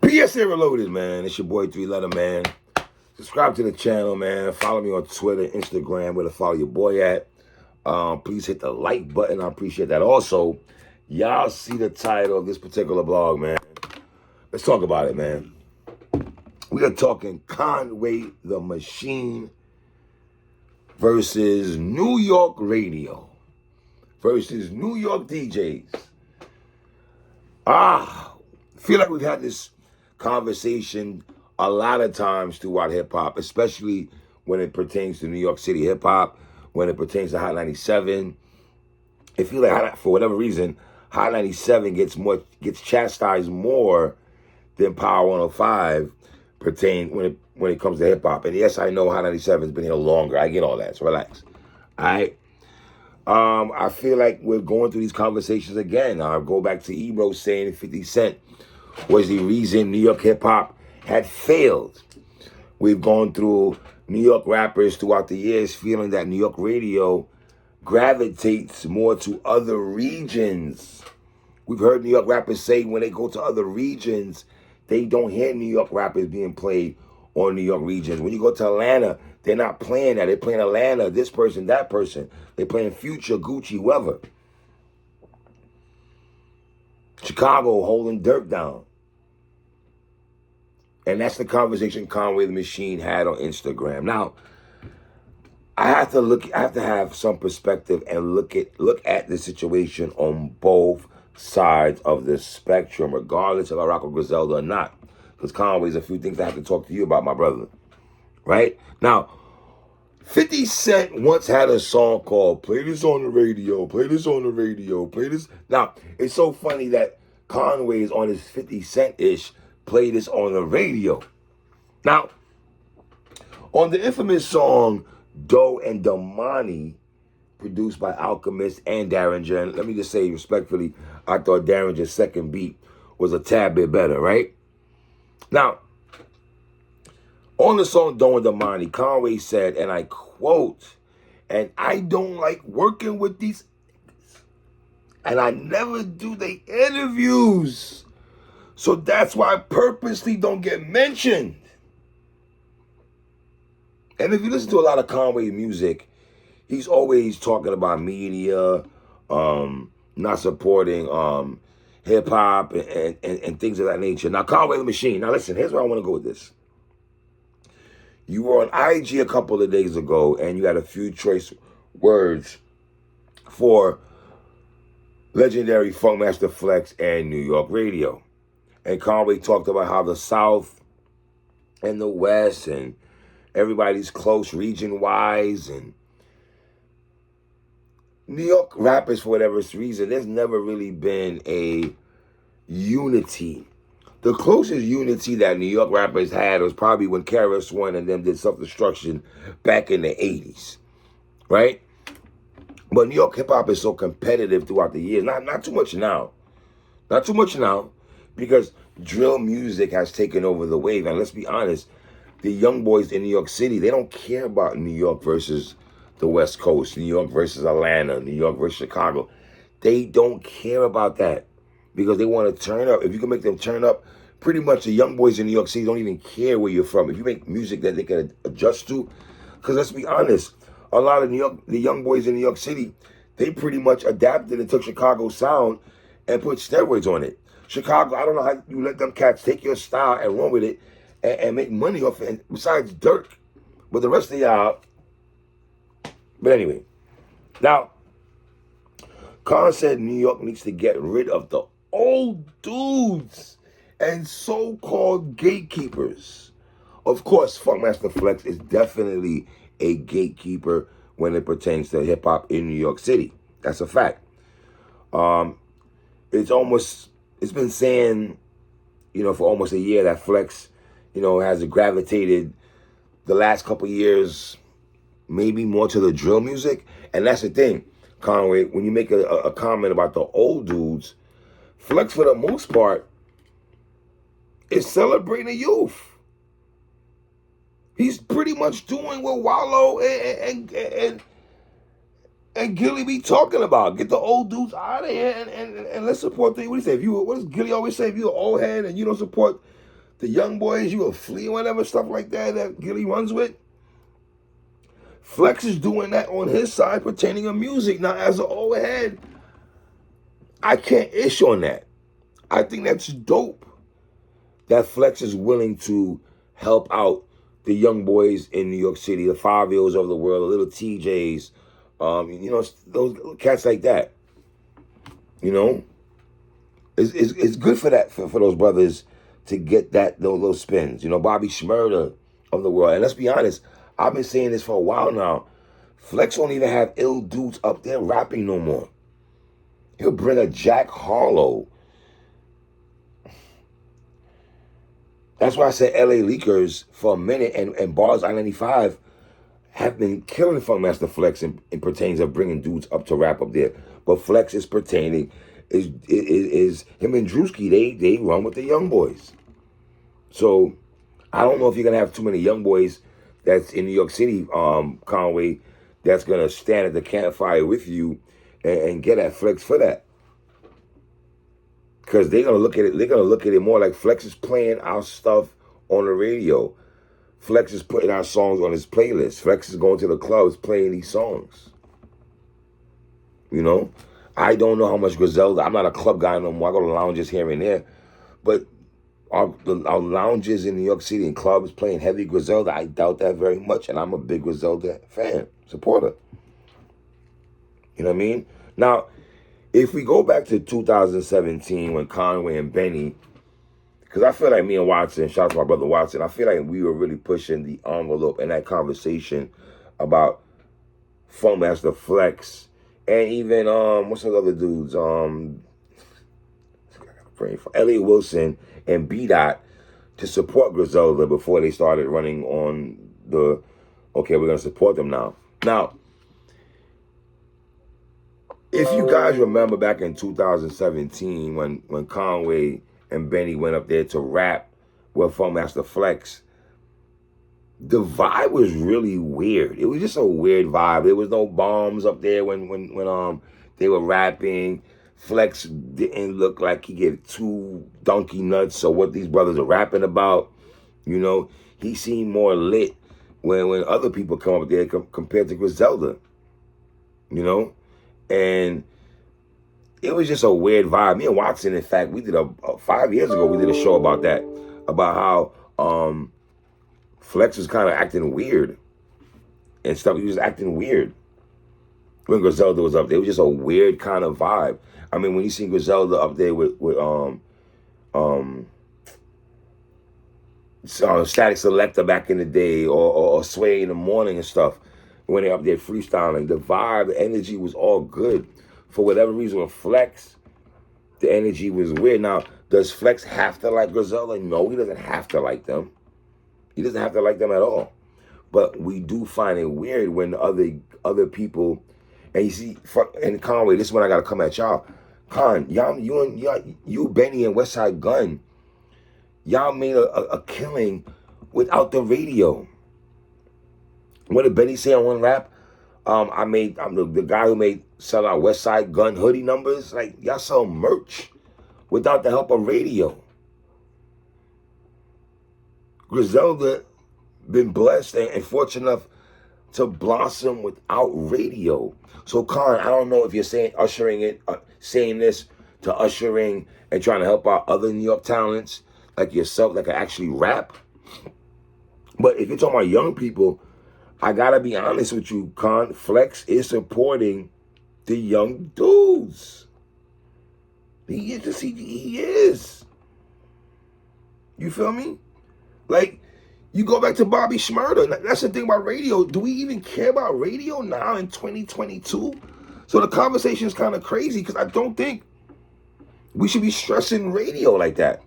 PSA Reloaded, man. It's your boy 3 Letter, man. Subscribe to the channel, man. Follow me on Twitter, Instagram, where to follow your boy at. Please hit the like button. I appreciate that. Also, y'all see the title of this particular blog, man. Let's talk about it, man. We are talking Conway the Machine versus New York radio versus New York DJs. I feel like we've had this conversation a lot of times throughout hip-hop, especially when it pertains to New York City hip-hop, when it pertains to Hot 97. I feel like, for whatever reason, Hot 97 gets chastised more than Power 105 when it comes to hip-hop. And yes, I know Hot 97 has been here longer. I get all that, so relax. All right? I feel like we're going through these conversations again. I'll go back to Ebro saying 50 Cent was the reason New York hip-hop had failed. We've gone through New York rappers throughout the years feeling that New York radio gravitates more to other regions. We've heard New York rappers say when they go to other regions, they don't hear New York rappers being played on New York regions. When you go to Atlanta, they're not playing that. They're playing Atlanta, this person, that person. They're playing Future, Gucci, whoever. Chicago holding Dirk down. And that's the conversation Conway the Machine had on Instagram. Now, I have to have some perspective and look at the situation on both sides of the spectrum, regardless if I rock with Griselda or not. Because Conway's a few things I have to talk to you about, my brother. Right? Now, 50 Cent once had a song called Play This on the Radio, Play This on the Radio, Play This. Now, it's so funny that Conway is on his 50 Cent-ish Play This on the Radio. Now, on the infamous song Doe and Damani, produced by Alchemist and Derringer, and let me just say respectfully, I thought Derringer's second beat was a tad bit better, right? Now, on the song Doe and Damani, Conway said, and I quote, "And I don't like working with these niggas, and I never do the interviews. So that's why I purposely don't get mentioned." And if you listen to a lot of Conway music, he's always talking about media, not supporting hip-hop and things of that nature. Now, Conway the Machine. Now, listen, here's where I want to go with this. You were on IG a couple of days ago, and you had a few choice words for legendary Funkmaster Flex and New York radio. And Conway talked about how the South and the West and everybody's close region-wise, and New York rappers, for whatever reason, there's never really been a unity. The closest unity that New York rappers had was probably when KRS-One and them did Self-Destruction back in the 80s, right? But New York hip-hop is so competitive throughout the years. Not too much now. Not too much now, because drill music has taken over the wave. And let's be honest, the young boys in New York City, they don't care about New York versus the West Coast, New York versus Atlanta, New York versus Chicago. They don't care about that because they want to turn up. If you can make them turn up, pretty much the young boys in New York City don't even care where you're from. If you make music that they can adjust to, because let's be honest, a lot of the young boys in New York City, they pretty much adapted and took Chicago's sound and put steroids on it. Chicago, I don't know how you let them cats take your style and run with it and make money off it, and besides Dirk. But the rest of y'all, but anyway. Now, Khan said New York needs to get rid of the old dudes and so-called gatekeepers. Of course, Funkmaster Flex is definitely a gatekeeper when it pertains to hip-hop in New York City. That's a fact. It's been saying, for almost a year that Flex, has gravitated the last couple years maybe more to the drill music. And that's the thing, Conway, when you make a comment about the old dudes, Flex, for the most part, is celebrating the youth. He's pretty much doing what Wallow and Gilly be talking about. Get the old dudes out of here and let's support the, what do you say? What does Gilly always say? If you're an old head and you don't support the young boys, you a flea, whatever, stuff like that Gilly runs with. Flex is doing that on his side pertaining to music. Now, as an old head, I can't ish on that. I think that's dope that Flex is willing to help out the young boys in New York City, the 5-year-olds of the world, the little TJs, those cats like that. It's good for that for those brothers to get those spins. Bobby Shmurda of the world. And let's be honest, I've been saying this for a while now. Flex don't even have ill dudes up there rapping no more. He'll bring a Jack Harlow. That's why I said LA Leakers for a minute and Bars I-95 have been killing Funkmaster Flex in pertains of bringing dudes up to rap up there. But Flex is pertaining, is him and Drewski, they run with the young boys. So I don't know if you're going to have too many young boys that's in New York City, Conway, that's going to stand at the campfire with you and get at Flex for that. Because they're gonna look at it more like Flex is playing our stuff on the radio. Flex is putting our songs on his playlist. Flex is going to the clubs playing these songs. I don't know how much Griselda. I'm not a club guy no more. I go to lounges here and there, but our lounges in New York City and clubs playing heavy Griselda, I doubt that very much. And I'm a big Griselda fan, supporter. You know what I mean? Now, if we go back to 2017 when Conway and Benny, because I feel like me and Watson, shout out to my brother Watson, I feel like we were really pushing the envelope in that conversation about Funkmaster Flex and even, what's those other dudes? Elliot Wilson and B-Dot to support Griselda before they started running on okay, we're going to support them now. Now, if you guys remember back in 2017 when Conway and Benny went up there to rap with Funkmaster Flex, the vibe was really weird. It was just a weird vibe. There was no bombs up there when they were rapping. Flex didn't look like he get too donkey nuts or what these brothers are rapping about. He seemed more lit when other people come up there compared to Griselda. And it was just a weird vibe. Me and Watson, in fact, we did 5 years ago, we did a show about that, about how Flex was kind of acting weird and stuff. He was acting weird when Griselda was up there. It was just a weird kind of vibe. I mean, when you see Griselda up there with Static Selector back in the day, or Sway in the morning and stuff, when they're up there freestyling, the vibe, the energy was all good. For whatever reason, with Flex, the energy was weird. Now, does Flex have to like Griselda? No, he doesn't have to like them. He doesn't have to like them at all. But we do find it weird when other people, and you see, and Conway, this is when I got to come at y'all. Con, you, Benny, and Westside Gun, y'all made a killing without the radio. What did Benny say on one rap? I'm the guy who sell out Westside Gun hoodie numbers. Like, y'all sell merch without the help of radio. Griselda been blessed and fortunate enough to blossom without radio. So, Khan, I don't know if you're saying this to ushering and trying to help out other New York talents like yourself that can actually rap. But if you're talking about young people, I gotta be honest with you, Con. Flex is supporting the young dudes. He is. You feel me? Like, you go back to Bobby Shmurda. That's the thing about radio. Do we even care about radio now in 2022? So the conversation is kind of crazy because I don't think we should be stressing radio like that.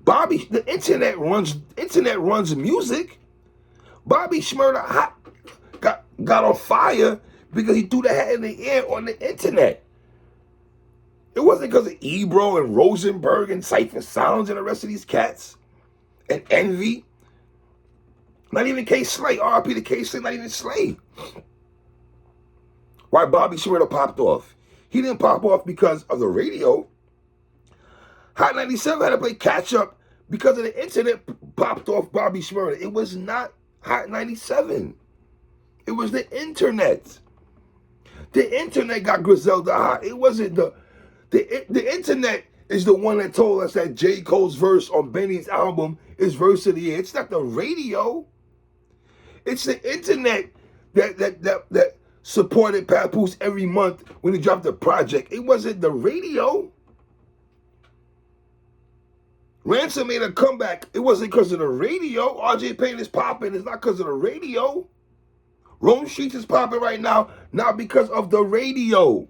The internet runs music. Bobby Shmurda got on fire because he threw the hat in the air on the internet. It wasn't because of Ebro and Rosenberg and Cypher Sounds and the rest of these cats and Envy. Not even K-Slay. RP to K-Slay, not even Slay. Why Bobby Shmurda popped off? He didn't pop off because of the radio. Hot 97 had to play catch up because of the internet popped off Bobby Shmurda. It was not Hot 97. It was the internet. The internet got Griselda hot. It wasn't the internet is the one that told us that J. Cole's verse on Benny's album is verse of the year. It's not the radio. It's the internet that supported Papoose every month when he dropped a project. It wasn't the radio. Ransom made a comeback. It wasn't because of the radio. RJ Payne is popping. It's not because of the radio. Rome Streets is popping right now, not because of the radio.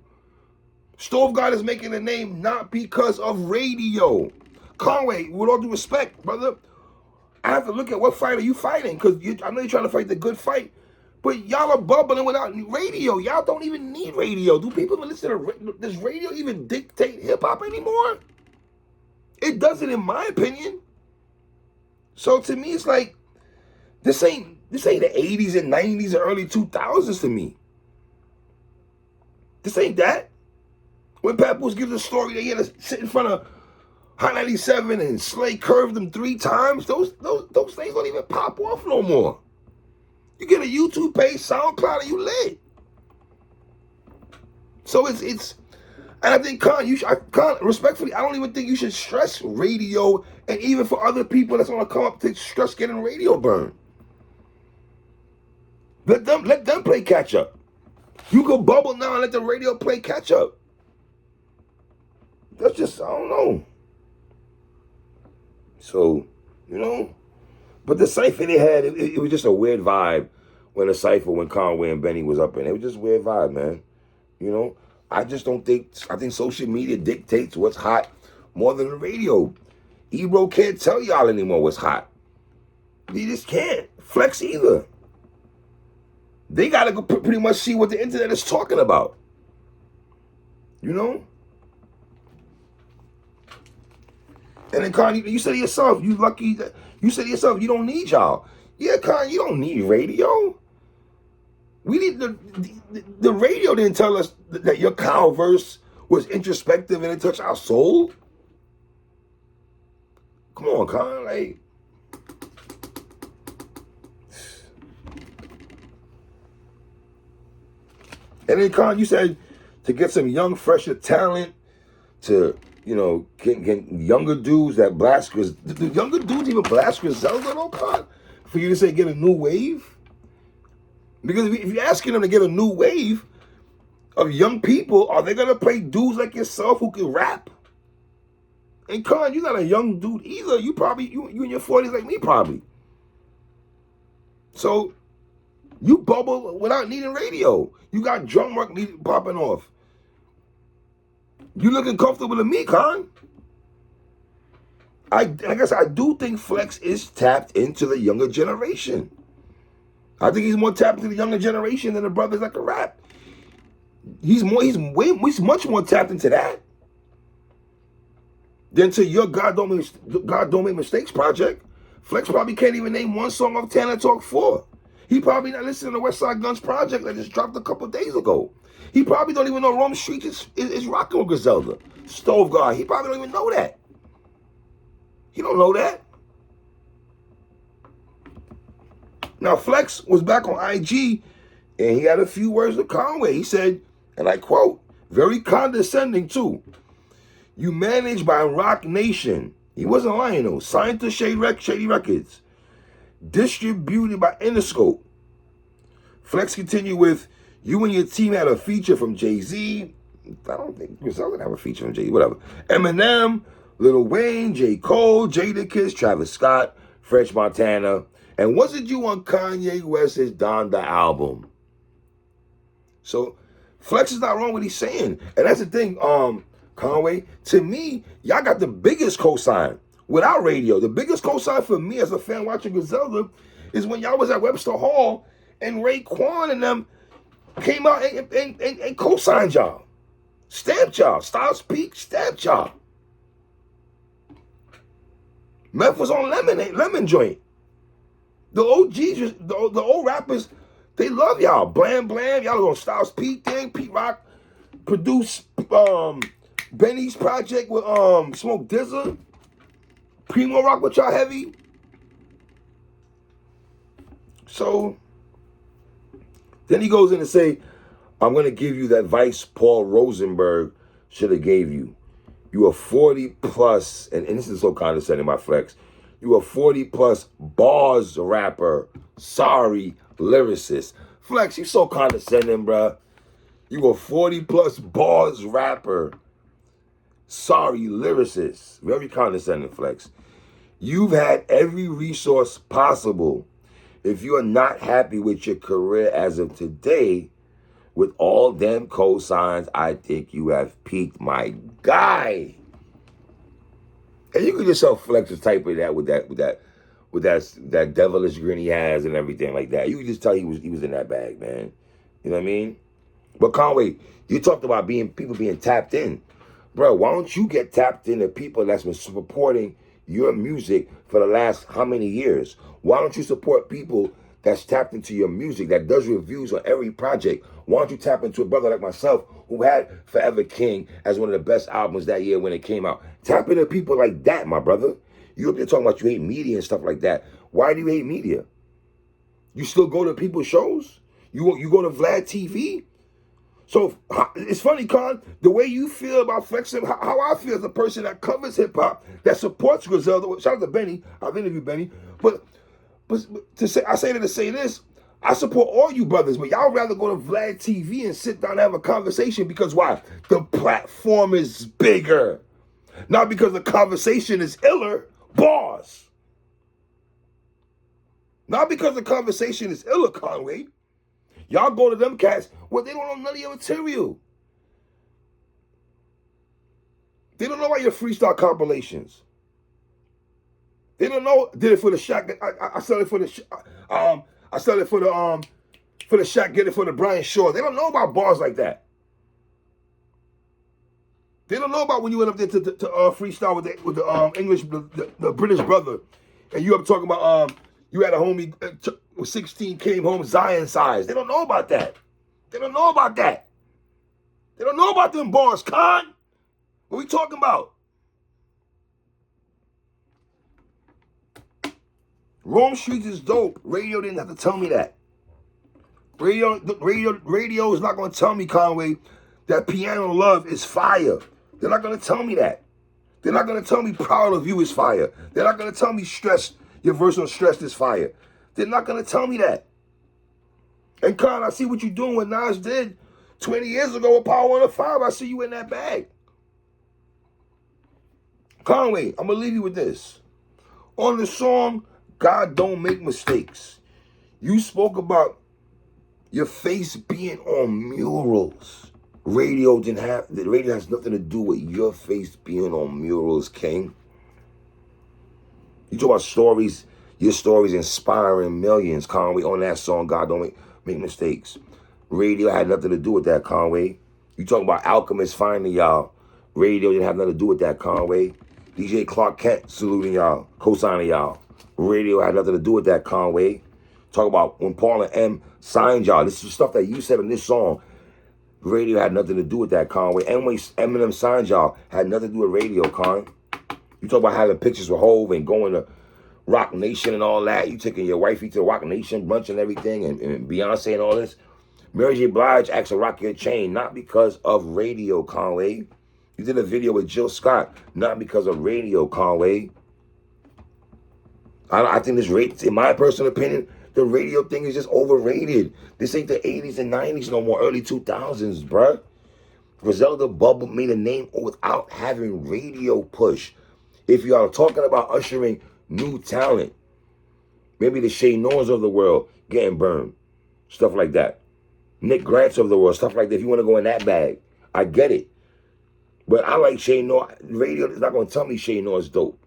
Stove God is making a name not because of radio. Conway, with all due respect, brother, I have to look at what fight are you fighting, because I know you're trying to fight the good fight, but y'all are bubbling without radio. Y'all don't even need radio. Do people even listen to, does radio even dictate hip-hop anymore? It doesn't, in my opinion. So to me, it's like, this ain't the 80s and 90s and early 2000s to me. This ain't that. When Papoose gives a story that he had to sit in front of Hot 97 and Slay curved him 3 times, those things don't even pop off no more. You get a YouTube page, SoundCloud, and you lit. So it's and I think, Con, respectfully, I don't even think you should stress radio, and even for other people that's gonna come up to stress getting radio burn. Let them play catch up. You can bubble now and let the radio play catch up. That's just, I don't know. So, but the cypher they had, it was just a weird vibe when Conway and Benny was up in. It was just a weird vibe, man. I just don't think, I think social media dictates what's hot more than the radio. Ebro can't tell y'all anymore what's hot. They just can't. Flex either. They got to go pretty much see what the internet is talking about. And then, Con, you said to yourself, you lucky that you said to yourself, you don't need y'all. Yeah, Con, you don't need radio. We need the radio didn't tell us that your cow verse was introspective and it touched our soul. Come on, Con, like. And then, Con, you said to get some young, fresher talent, to, get younger dudes that blast, because the younger dudes even blast Griselda, though, Con? For you to say get a new wave? Because if you're asking them to get a new wave of young people, are they going to play dudes like yourself who can rap? And, Con, you're not a young dude either. You in your 40s like me, probably. So, you bubble without needing radio. You got drum work popping off. You looking comfortable to me, Con. I guess I do think Flex is tapped into the younger generation. I think he's more tapped into the younger generation than the brothers that can rap. He's much more tapped into that than to your God Don't Make Mistakes project. Flex probably can't even name one song off Tanner Talk 4. He probably not listening to West Side Guns project that just dropped a couple days ago. He probably don't even know Rome Streets is rocking with Griselda. Stove God, he probably don't even know that. He don't know that. Now, Flex was back on IG, and he had a few words with Conway. He said, and I quote, very condescending too. You managed by Rock Nation. He wasn't lying though. Signed to Shady Records. Distributed by Interscope. Flex continued with, you and your team had a feature from Jay-Z. I don't think Griselda didn't have a feature from Jay-Z, whatever. Eminem, Lil Wayne, J. Cole, Jadakiss, Travis Scott, French Montana. And wasn't you on Kanye West's Donda album? So Flex is not wrong what he's saying. And that's the thing, Conway, to me, y'all got the biggest cosign. Without radio, the biggest cosign for me as a fan watching Griselda is when y'all was at Webster Hall and Raekwon and them came out and co-signed y'all. Stamped y'all. Styles Peak stamped y'all. Meth was on Lemon Joint. The OGs, the old rappers, they love y'all. Blam Blam, y'all was on Styles Peak thing. Pete Rock produced Benny's project with Smoke Dizza. Primo rock with y'all heavy. So then he goes in and say, I'm going to give you that advice Paul Rosenberg should have gave you. You are 40 plus, and this is so condescending, my flex. You are 40 plus bars rapper. Sorry, lyricist. Flex, you so condescending, bruh. You a 40 plus bars rapper. Sorry, lyricist. Very condescending, Flex. You've had every resource possible. If you are not happy with your career as of today, with all them cosigns, I think you have peaked, my guy. And you can just tell Flex was type of that with that devilish grin he has and everything like that. You can just tell he was in that bag, man. You know what I mean? But Conway, you talked about people being tapped in. Bro, why don't you get tapped into people that's been supporting your music for the last how many years? Why don't you support people that's tapped into your music, that does reviews on every project? Why don't you tap into a brother like myself who had Forever King as one of the best albums that year when it came out? Tap into people like that, my brother. You up there talking about you hate media and stuff like that. Why do you hate media? You still go to people's shows? You go to Vlad TV? So it's funny, Con, the way you feel about flexing, how I feel as a person that covers hip hop, that supports Griselda. Shout out to Benny. I've interviewed Benny. But to say, I say that to say this, I support all you brothers, but y'all rather go to Vlad TV and sit down and have a conversation because why? The platform is bigger. Not because the conversation is iller. Bars. Not because the conversation is iller, Conway. Y'all go to them cats, well, they don't know none of your material. They don't know about your freestyle compilations. They don't know. Did it for the Shaq. I sell it for the. I sell it for the Shaq. Get it for the Brian Shaw. They don't know about bars like that. They don't know about when you went up there to freestyle with the English, the British brother, and you up talking about you had a homie. 16 came home Zion size. They don't know about that. They don't know about that. They don't know about them bars, Con. What we talking about? Rome Streets is dope. Radio didn't have to tell me that. Radio is not going to tell me, Conway, that Piano Love is fire. They're not going to tell me that. They're not going to tell me Proud of You is fire. They're not going to tell me Stress, your verse on Stress is fire. They're not going to tell me that. And Con, I see what you're doing what Nas did 20 years ago with Power 105. I see you in that bag. Conway, I'm going to leave you with this. On the song, God Don't Make Mistakes, you spoke about your face being on murals. Radio has nothing to do with your face being on murals, King. You talk about stories. Your stories inspiring millions, Conway, on that song, God Don't Make Mistakes. Radio had nothing to do with that, Conway. You talk about Alchemist finding y'all. Radio didn't have nothing to do with that, Conway. DJ Clark Kent saluting y'all, co-signing y'all. Radio had nothing to do with that, Conway. Talk about when Paul and M signed y'all. This is stuff that you said in this song. Radio had nothing to do with that, Conway. And when Eminem signed y'all, had nothing to do with radio, Con. You talk about having pictures with Hove and going to Rock Nation and all that. You taking your wifey to Rock Nation brunch and everything, and Beyonce and all this. Mary J. Blige asked to rock your chain, not because of radio, Conway. You did a video with Jill Scott, not because of radio, Conway. I think this, in my personal opinion, the radio thing is just overrated. This ain't the 80s and 90s no more, early 2000s, bruh. Griselda Bubble made a name without having radio push. If you are talking about ushering new talent, maybe the Shay Norns of the world getting burned, stuff like that. Nick Grants of the world, stuff like that. If you want to go in that bag, I get it. But I like Shay Norn. Radio is not going to tell me Shay Norn's dope.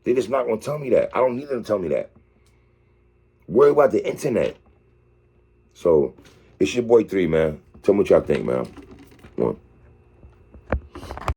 They're just not going to tell me that. I don't need them to tell me that. Worry about the internet. So, it's your boy 3, man. Tell me what y'all think, man. Come on.